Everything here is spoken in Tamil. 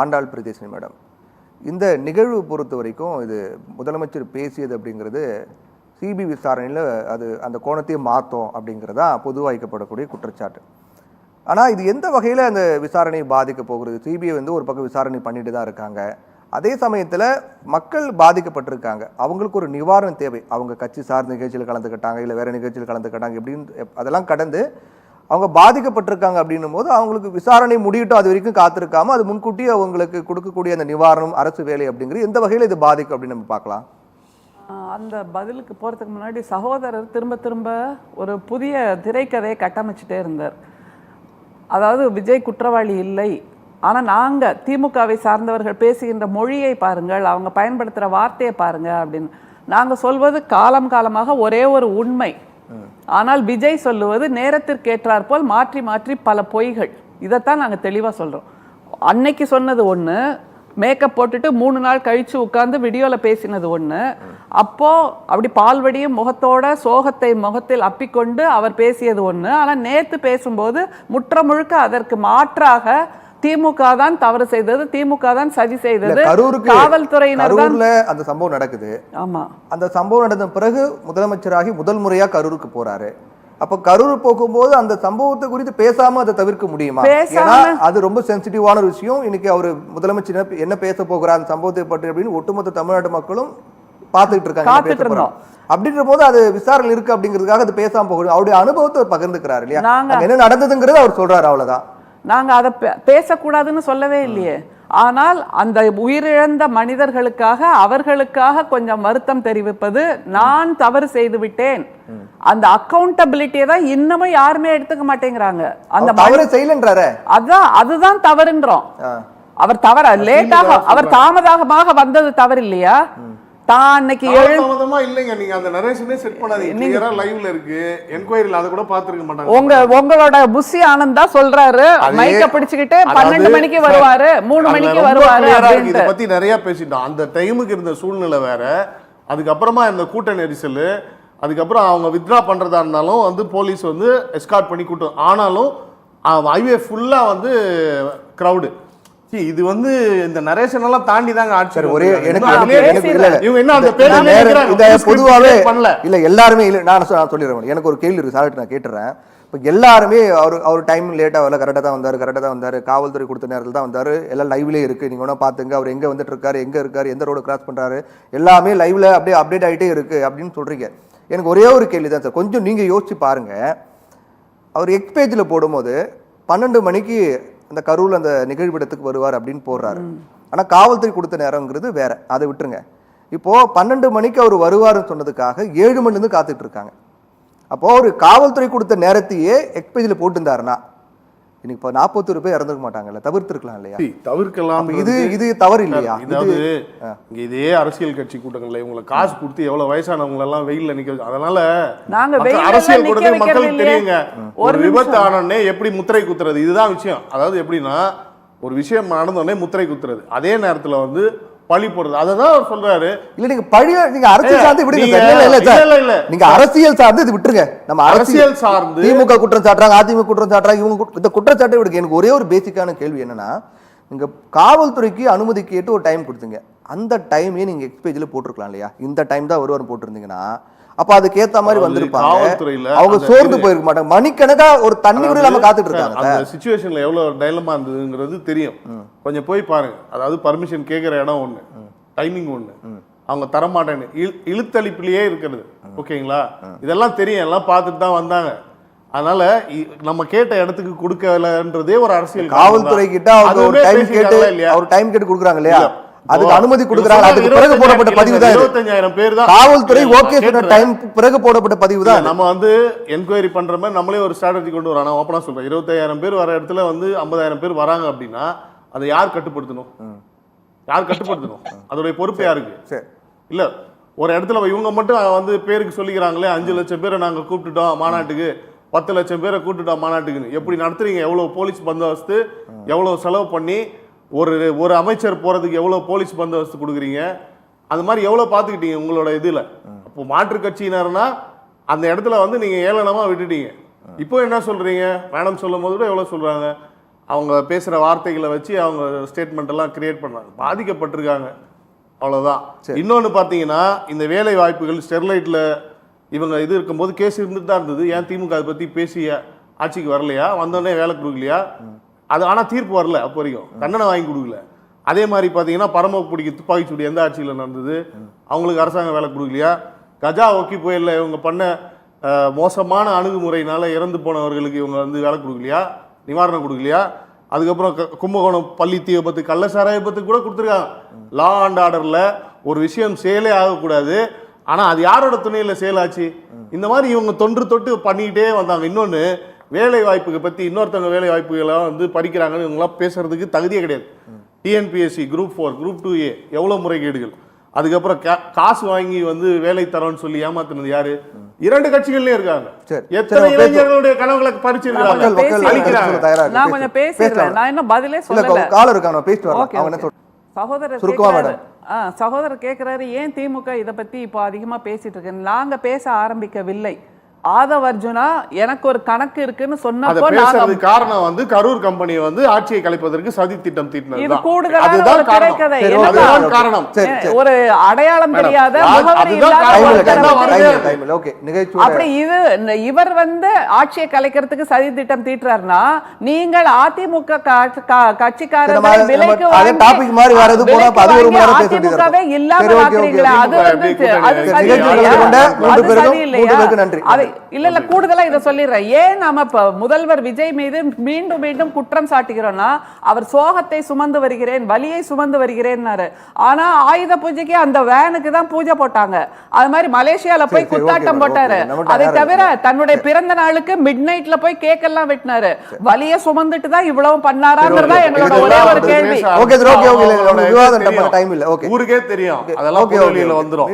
ஆண்டாள் பிரியதர்ஷினி மேடம், இந்த நிகழ்வு பொறுத்த வரைக்கும் இது முதலமைச்சர் பேசியது அப்படிங்கிறது சிபி விசாரணையில் அது அந்த கோணத்தையே மாற்றும் அப்படிங்கிறதா பொதுவாக வைக்கப்படக்கூடிய குற்றச்சாட்டு. ஆனால் இது எந்த வகையில் அந்த விசாரணையை பாதிக்க போகிறது? சிபிஐ ஒரு பக்கம் விசாரணை பண்ணிட்டு தான் இருக்காங்க. அதே சமயத்தில் மக்கள் பாதிக்கப்பட்டிருக்காங்க, அவங்களுக்கு ஒரு நிவாரணம் தேவை. அவங்க கட்சி சார்ந்த நிகழ்ச்சியில் கலந்துக்கிட்டாங்க, இல்லை வேறு நிகழ்ச்சியில் கலந்துக்கிட்டாங்க, எப்படின்னு அதெல்லாம் கடந்து அவங்க பாதிக்கப்பட்டிருக்காங்க அப்படின்னும் போது அவங்களுக்கு விசாரணை முடியட்டும், அது வரைக்கும் காத்திருக்காம அது முன்கூட்டி அவங்களுக்கு கொடுக்கக்கூடிய அந்த நிவாரணம் அரசு வேலை அப்படிங்கிறது எந்த வகையில் இது பாதிக்கும் அப்படின்னு நம்ம பார்க்கலாம். அந்த பதிலுக்கு போகிறதுக்கு முன்னாடி சகோதரர் திரும்ப திரும்ப ஒரு புதிய திரைக்கதையை கட்டமைச்சிட்டே இருந்தார். அதாவது விஜய் குற்றவாளி இல்லை, ஆனால் நாங்கள் திமுகவை சார்ந்தவர்கள் பேசுகின்ற மொழியை பாருங்கள், அவங்க பயன்படுத்துகிற வார்த்தையை பாருங்கள் அப்படின்னு. நாங்கள் சொல்வது காலம் காலமாக ஒரே ஒரு உண்மை. ஆனால் விஜய் சொல்லுவது நேரத்திற்கேற்றாற் போல் மாற்றி மாற்றி பல பொய்கள். இதைத்தான் நாங்கள் தெளிவாக சொல்கிறோம். அன்னைக்கு சொன்னது ஒன்று, மேக்கப் போட்டுட்டு 3 நாள் கழித்து உட்கார்ந்து வீடியோவில் பேசினது ஒன்று. அப்போது அப்படி பால்வடியும் முகத்தோட சோகத்தை முகத்தில் அப்பிக்கொண்டு அவர் பேசியது ஒன்று. ஆனால் நேற்று பேசும்போது முற்ற முழுக்க அதற்கு மாற்றாக திமுக தான் தவறு செய்தது, திமுக தான் சதி செய்தது, காவல்துறையினர் தான் அந்த சம்பவம் நடக்குது. ஆமா, அந்த சம்பவம் நடந்த பிறகு முதலமைச்சராகி முதல் முறையா கரூருக்கு போறாரு. அப்ப கரூர் போகும்போது அந்த சம்பவத்தை குறித்து பேசாம அதை தவிர்க்க முடியுமா? ஏன்னா அது ரொம்ப சென்சிட்டிவான ஒரு விஷயம். இன்னைக்கு அவர் முதலமைச்சர் என்ன பேச போகிறார் அந்த சம்பவத்தை பற்றி அப்படின்னு ஒட்டுமொத்த தமிழ்நாட்டு மக்களும் பார்த்துட்டு இருக்காங்க. அப்படின்ற போது அது விசாரணை இருக்கு அப்படிங்கிறதுக்காக அது பேசாம போகணும். அவருடைய அனுபவத்தை அவர் பகிர்ந்துக்கிறாரு இல்லையா, என்ன நடந்ததுங்கிறது அவர் சொல்றாரு, அவ்வளவுதான். நாங்க அதை பேசக்கூடாதுன்னு சொல்லவே இல்லையே. ஆனால் அந்த உயிரிழந்த மனிதர்களுக்காக அவர்களுக்காக கொஞ்சம் வருத்தம் தெரிவிப்பது, நான் தவறு செய்து விட்டேன், அந்த அக்கௌண்டபிலிட்டியை தான் இன்னமும் யாருமே எடுத்துக்க மாட்டேங்கிறாங்க. அந்த அதுதான் தவறுன்றோம். அவர் தவற லேட்டாக, அவர் தாமதமாக வந்தது தவறு இல்லையா? உங்களோட புஷி ஆனந்தா சொல்றாரு, மைக்க பிடிச்சுக்கிட்டு 12 மணிக்கு வருவாரு, 3 மணிக்கு வருவாரு. இத பத்தி நிறைய பேசிட்டோம். அந்த டைமுக்கு இருந்த சூழ்நிலை வேற, அதுக்கப்புறமா இந்த கூட்ட நெரிசல், அதுக்கப்புறம் அவங்க வித்ரா பண்றதா இருந்தாலும் போலீஸ் எஸ்கார்ட் பண்ணி கூட்டம். ஆனாலும் ஹைவே ஃபுல்லா கிரவுடு. இது இந்த நரேஷன் எல்லாம் தாண்டி தாங்க ஆட்சி. ஒரே பொதுவாகவே இல்ல எல்லாருமே இல்ல, நான் சொல்லிடுறேன். எனக்கு ஒரு கேள்வி இருக்கு, சார்ட்டு நான் கேட்டுறேன். இப்போ எல்லாருமே அவர் டைம் லேட்டாக வரல, கரெக்டாக தான் வந்தார், காவல்துறை கொடுத்த நேரத்தில் தான் வந்தார், எல்லாம் லைவ்லேயே இருக்குது, நீங்கள் வேணால் பார்த்துங்க அவர் எங்கே வந்துட்டு இருக்காரு, எங்கே இருக்காரு, எந்த ரோடு கிராஸ் பண்ணுறாரு, எல்லாமே லைவ்ல அப்படியே அப்டேட் ஆகிட்டே இருக்குது அப்படின்னு சொல்கிறீங்க. எனக்கு ஒரே ஒரு கேள்வி தான் சார், கொஞ்சம் நீங்கள் யோசிச்சு பாருங்கள். அவர் எக்ஸ் பேஜில் போடும்போது 12 மணிக்கு அந்த கரூரில் அந்த நிகழ்விடத்துக்கு வருவார் அப்படின்னு போடுறாரு. ஆனால் காவல்துறை கொடுத்த நேரங்கிறது வேற, அதை விட்டுருங்க. இப்போது 12 மணிக்கு அவர் வருவார்னு சொன்னதுக்காக 7 மணிலேருந்து காத்துட்டு இருக்காங்க. அப்போ ஒரு காவல்துறை கொடுத்த நேரத்தையே எக்ஸ்பேஜில் போட்டுருந்தாருன்னா இன்னைக்கு இப்போ 41 பேர் இறந்துக்க மாட்டாங்கல்ல, தவிர்த்திருக்கலாம் இல்லையா? தவிர்க்கலாம். இது தவறு இல்லையா? இதே அரசியல் கட்சி கூட்டங்கள்ல இவங்களை காசு கொடுத்து எவ்வளவு வயசானவங்க எல்லாம் வெயில்ல நிக்க, அதனால அரசியல் கூட்டத்தில் மக்களுக்கு தெரியுங்க ஒரு விபத்து ஆனோடனே எப்படி முத்திரை குத்துறது, இதுதான் விஷயம். அதாவது எப்படின்னா ஒரு விஷயம் நடந்தோடனே முத்திரை குத்துறது, அதே நேரத்துல பழி போடுறது, அததான் அவர் சொல்றாரு. இல்ல நீங்க பழி, நீங்க அரசியல் சார்ந்து விடுங்க. இல்ல நீங்க அரசியல் சார்ந்து இது விட்டுருங்க. நம்ம அரசியல் சார்ந்து திமுக குற்றம் சாட்டுறாங்க, அதிமுக குற்றம் சாட்டுறாங்க, இவங்க இந்த குற்றச்சாட்டை விடுங்க. எனக்கு ஒரே ஒரு பேசிக்கான கேள்வி என்னன்னா, நீங்க காவல்துறைக்கு அனுமதி கேட்டு ஒரு டைம் கொடுத்தீங்க, அந்த டைமே நீங்க எக்ஸ்பேஜ்ல போட்டிருக்கலாம் இல்லையா? இந்த டைம் தான் ஒருவர் போட்டிருந்தீங்கன்னா அப்ப அதுக்கு ஏத்த மாதிரி வந்திருப்பாங்க, அவங்க சோர்ந்து போயிருக்க மாட்டாங்க. மணிக்கணக்கா ஒரு தண்ணி கூட நம்ம காத்துட்டு இருக்காங்க. அந்த சிச்சுவேஷன்ல எவ்வளவு டைலமா இருந்ததுங்கிறது தெரியும். கொஞ்சம் போய் பாருங்க. அதாவது பர்மிஷன் கேட்கிற இடம் ஒண்ணு, டைமிங் ஒண்ணு, அவங்க தரமாட்டேன்னு இழுத்தளிப்பிலேயே இருக்கிறது. ஓகேங்களா? இதெல்லாம் தெரியும், எல்லாம் பார்த்துட்டு தான் வந்தாங்க. அதனால நம்ம கேட்ட இடத்துக்கு கொடுக்கலன்றதே ஒரு அரசியல். காவல்துறை கிட்ட அவங்க டைம் கேட்டு கொடுக்குறாங்க இல்லையா, அதுக்கு அனுமதி கொடுக்கறாங்க. அதுக்கு பிறகு போடப்பட்ட பதிவு தான் 25,000 பேர் தான் காவல்துறை ஓகே சொன்ன டைம் பிறகு போடப்பட்ட பதிவு தான். நம்ம என்கொயரி பண்ற மாதிரி நம்மளே ஒரு ஸ்ட்ராட்டஜி கொண்டு வரோம். நான் ஓப்பனா சொல்றேன், 25,000 பேர் வர இடத்துல 50,000 பேர் வராங்க அப்படின்னா அதை யார் கட்டுப்படுத்தணும்? அதோடைய பொறுப்பு யாருக்கு? இல்ல ஒரு இடத்துல இவங்க மட்டும் பேருக்கு சொல்லிக்கிறாங்களே 5 லட்சம் பேரை நாங்க கூப்பிட்டுட்டோம் மாநாட்டுக்கு, 10 லட்சம் பேரை கூப்பிட்டுட்டோம் மாநாட்டுக்குன்னு. எப்படி நடத்துறீங்க? எவ்வளவு போலீஸ் பந்தோபஸ்து, எவ்வளவு செலவு பண்ணி ஒரு அமைச்சர் போறதுக்கு எவ்வளவு போலீஸ் பந்தோபஸ்து கொடுக்குறீங்க, அந்த மாதிரி எவ்வளவு பாத்துக்கிட்டீங்க உங்களோட இதுல. அப்போ மாற்று கட்சியினர்னா அந்த இடத்துல நீங்க ஏளனமா விட்டுட்டீங்க. இப்போ என்ன சொல்றீங்க? மேடம் சொல்லும் போது கூட எவ்வளவு சொல்றாங்க, அவங்க பேசுகிற வார்த்தைகளை வச்சு அவங்க ஸ்டேட்மெண்ட் எல்லாம் கிரியேட் பண்ணுறாங்க, பாதிக்கப்பட்டிருக்காங்க, அவ்வளோதான். இன்னொன்று பார்த்தீங்கன்னா, இந்த வேலை வாய்ப்புகள் ஸ்டெர்லைட்டில் இவங்க இது இருக்கும்போது கேஸ் இருந்துட்டு தான் இருந்தது. ஏன் திமுக அதை பற்றி பேசி ஆட்சிக்கு வரலையா? வந்தோடனே வேலை கொடுக்கலையா? அது ஆனால் தீர்ப்பு வரல, அப்போ வரைக்கும் தண்டனை வாங்கி கொடுக்கல. அதே மாதிரி பார்த்தீங்கன்னா, பரமக்குடிக்கு துப்பாக்கிச்சூடு எந்த ஆட்சியில் நடந்தது? அவங்களுக்கு அரசாங்கம் வேலை கொடுக்கலையா? கஜா ஒக்கி புயலில் இவங்க பண்ண மோசமான அணுகுமுறையினால இறந்து போனவர்களுக்கு இவங்க வந்து வேலை கொடுக்கலையா? நிவாரணம் கொடுக்கலையா? அதுக்கப்புறம் கும்பகோணம் பள்ளி தீ விபத்து, கள்ளசாராய விபத்து கூட கொடுத்துருக்காங்க. லா அண்ட் ஆர்டரில் ஒரு விஷயம் செயலே ஆகக்கூடாது, ஆனால் அது யாரோட துணையில் செயலாச்சு? இந்த மாதிரி இவங்க தொட்டு பண்ணிக்கிட்டே வந்தாங்க. இன்னொன்று, வேலை வாய்ப்புகளை பற்றி இன்னொருத்தவங்க வேலை வாய்ப்புகளை வந்து படிக்கிறாங்கன்னு இவங்களாம் பேசுறதுக்கு தகுதியே கிடையாது. டிஎன்பிஎஸ்சி குரூப் 4 குரூப் 2A எவ்வளோ முறைகேடுகள். அதுக்கப்புறம் காசு வாங்கி வந்து வேலை தரோன்னு சொல்லி ஏமாத்துனது யாரு? 2 கட்சிகள்லயும் இருக்காங்க. எத்தனை இளைஞர்களுடைய கனவுகளை பறிச்சிருக்காங்க. நான் கொஞ்சம் பேசுறேன், நான் இன்னும் பதிலே சொல்லல. கால் இருக்காங்க, பேசிட்டு வரலாம். அவங்க என்ன சொல்றாங்க? சகோதரர் கேட்கிறாரு, ஏன் திமுக இதை பத்தி இப்போ அதிகமா பேசிட்டு இருக்கு? நாங்க பேச ஆரம்பிக்கவில்லை. ஆதவ் அர்ஜுனா எனக்கு ஒரு கணக்கு இருக்குன்னு சொன்னப்போ காரணம் வந்து கரூர் கம்பெனி வந்து ஆட்சியை கலைப்பதற்கு சதி திட்டம் தீட்டினது. இது கூடுதலான ஒரு திரைக்கதை. காரணம் ஒரு அடையாளம் தெரியாத அப்படி இது இவர் வந்து ஆட்சியை கலைக்கிறதுக்கு சதி திட்டம் தீட்டுறாருன்னா, நீங்கள் அதிமுக கட்சிக்காரர்கள் விலைக்கு அதிமுகவே இல்லாம ஆக்குறீங்களா? அது வந்து அது சதி இல்லையா? இல்ல கூடுதலா இதை சொல்லிடுறேன். ஏன் நாம முதல்வர் விஜய் மீது மீண்டும் மீண்டும் குற்றம் சாட்டுகிறோம்னா, அவர் சோகத்தை சுமந்து வருகிறேன், வலியை சுமந்து வருகிறேன்னாரு. ஆனா ஆயுத பூஜைக்கு அந்த வேனுக்கு தான் பூஜை போட்டாங்க. அது மாதிரி மலேசியால போய் குத்தாட்டம் போட்டாரு. அதை தவிர தன்னுடைய பிறந்த நாளுக்கு மிட் நைட்ல போய் கேக் எல்லாம் வெட்டினாரு. வலியை சுமந்துட்டு தான் இவ்வளவு பண்ணாராங்கிறதா எங்களோட ஒரே ஒரு கேள்வி. ஊருக்கே தெரியும், அதெல்லாம் வந்துரும்.